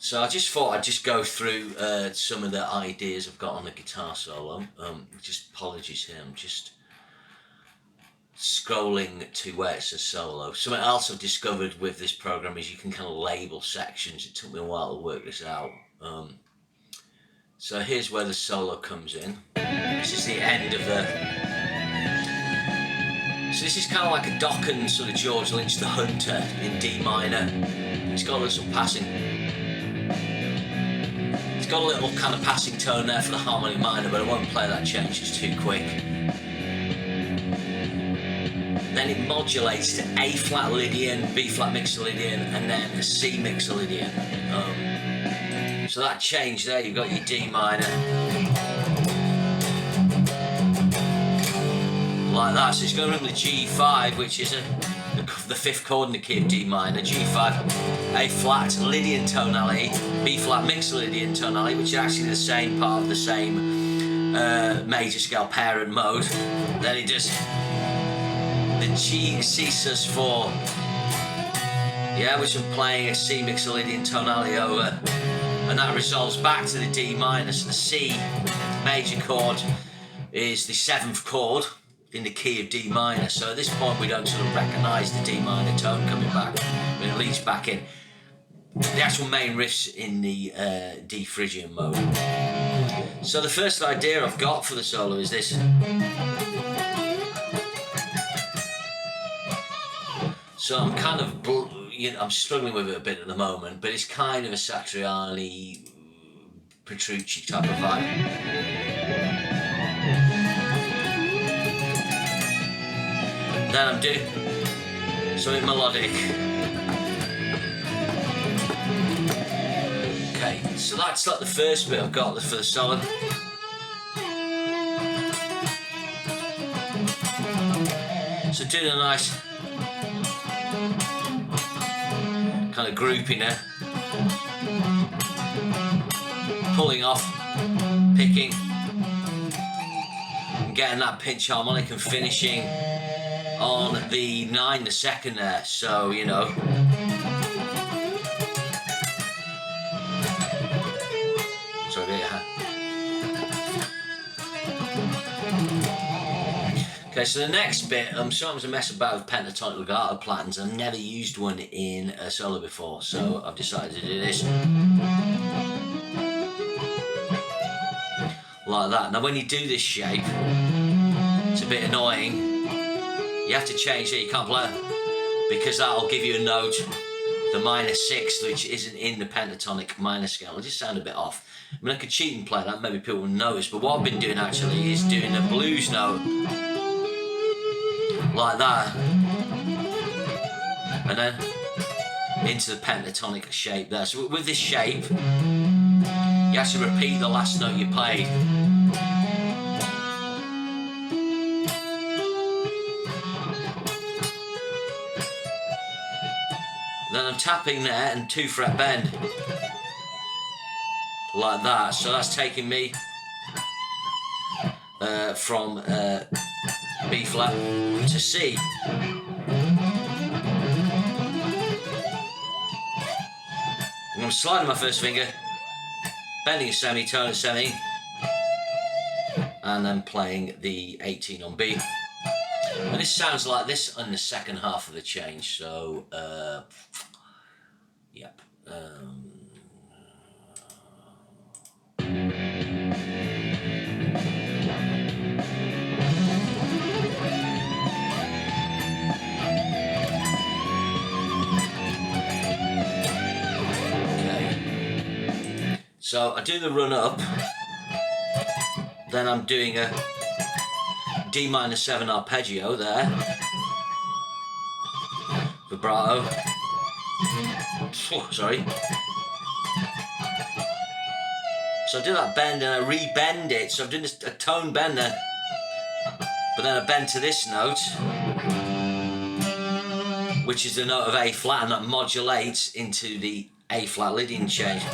So I just thought I'd just go through some of the ideas I've got on the guitar solo. Just apologies here, I'm just scrolling to where it says solo. Something else I've discovered with this program is you can kind of label sections. It took me a while to work this out. So here's where the solo comes in. This is the end of the... So this is kind of like a Dokken sort of George Lynch The Hunter in D minor. It's got a little passing... It's got a little kind of passing tone there for the harmonic minor, but I won't play that change, it's too quick. Then it modulates to A flat Lydian, B flat Mixolydian, and then a C Mixolydian. So that change there, you've got your D minor. Like that, so it's going from the G5, which is the fifth chord in the key of D minor, G5, A flat Lydian tonality, B flat Mixolydian tonality, which is actually the same part of the same major scale parent mode. Then it does the G C sus4, yeah, which I'm playing a C Mixolydian tonality over, and that resolves back to the D minor. So the C major chord is the seventh chord in the key of D minor. So at this point we don't sort of recognise the D minor tone coming back, but it leads back in. The actual main riff's in the D Phrygian mode. So the first idea I've got for the solo is this. So I'm kind of, I'm struggling with it a bit at the moment, but it's kind of a Satriani, Petrucci type of vibe. Then I'm doing something melodic. Okay, so that's like the first bit I've got for the solo. So doing a nice kind of grouping there, pulling off, picking, and getting that pinch harmonic and finishing on the 9, the second there. So, you know, sorry, get your hand. Okay, so the next bit, sometimes I mess about with pentatonic legato patterns. I've never used one in a solo before, so I've decided to do this. Like that. Now when you do this shape, it's a bit annoying. You have to change it, you can't play it, because that'll give you a note, the minor sixth, which isn't in the pentatonic minor scale. It'll just sound a bit off. I mean, I could cheat and play that, maybe people will notice, but what I've been doing actually is doing a blues note, like that, and then into the pentatonic shape there. So with this shape, you actually repeat the last note you played. Then I'm tapping there and 2 fret bend, like that. So that's taking me from B flat to C. And I'm sliding my first finger, bending a semitone and semi, and then playing the 18 on B. And this sounds like this on the second half of the change, so, yep. Okay. So I do the run up, then I'm doing a D minor 7 arpeggio there, vibrato, sorry. So I do that bend and I re-bend it, so I'm doing a tone bend there, but then I bend to this note, which is the note of A flat, and that modulates into the A flat Lydian change.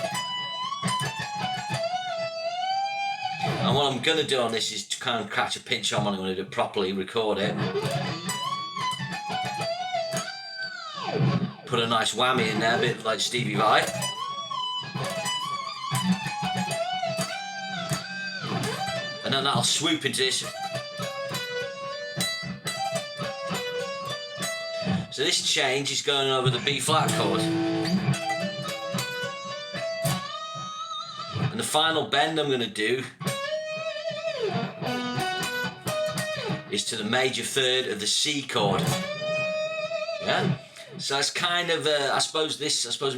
And what I'm going to do on this is to kind of catch a pinch harmonic when I do it properly, record it. Put a nice whammy in there, a bit like Stevie Vai. then that'll swoop into this. So this change is going over the B flat chord. And the final bend I'm going to do is to the major third of the C chord. Yeah? So it's kind of, I suppose my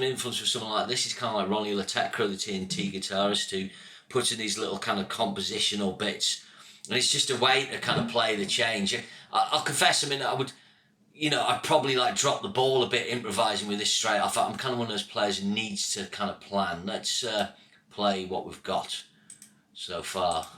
influence for something like this is kind of like Ronnie Latecro, the TNT guitarist, who puts in these little kind of compositional bits. And it's just a way to kind of play the change. I'll confess, I mean, I'd probably like drop the ball a bit improvising with this straight off. I'm kind of one of those players who needs to kind of plan. Let's play what we've got so far.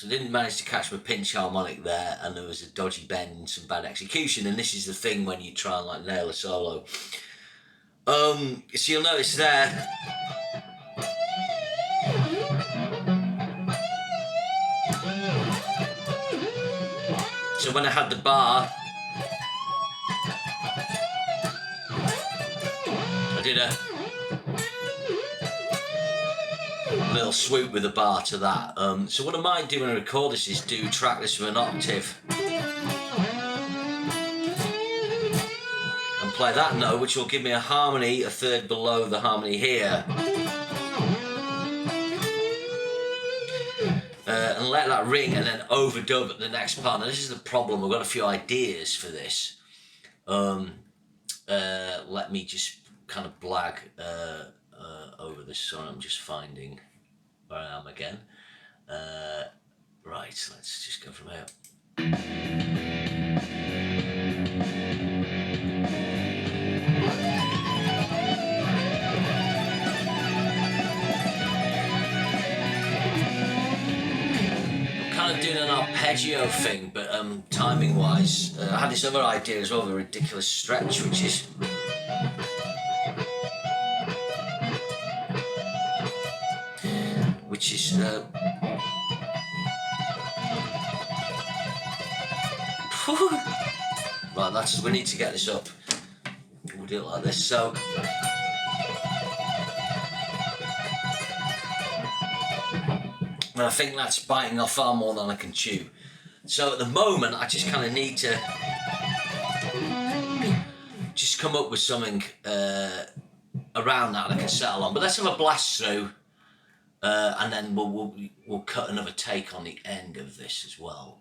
Didn't manage to catch my pinch harmonic there, and there was a dodgy bend and some bad execution, and this is the thing when you try and like nail a solo. So you'll notice there so when I had the bar, I did a little swoop with a bar to that. So what I might do when I record this is do track this with an octave and play that note, which will give me a harmony a third below the harmony here, and let that ring and then overdub the next part. Now this is the problem, I've got a few ideas for this. Let me just kind of blag over this song. I'm just finding where I am again. Right, let's just go from here. I'm kind of doing an arpeggio thing, but timing wise, I had this other idea as well, of a ridiculous stretch, which is right, that's, we need to get this up. We'll do it like this. So and I think that's biting off far more than I can chew. So at the moment I just kind of need to just come up with something around that I can settle on. But let's have a blast through, and then we'll cut another take on the end of this as well.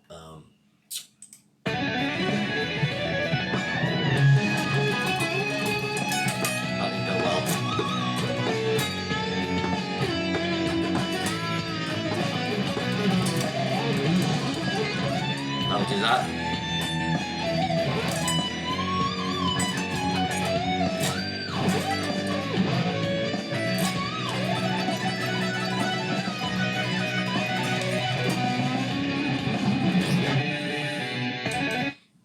That didn't go well. I'll do that.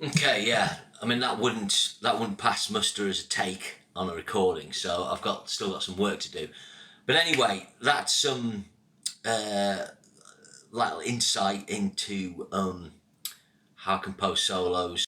Okay, yeah. I mean that wouldn't pass muster as a take on a recording, so I've still got some work to do. But anyway, that's some little insight into how I compose solos.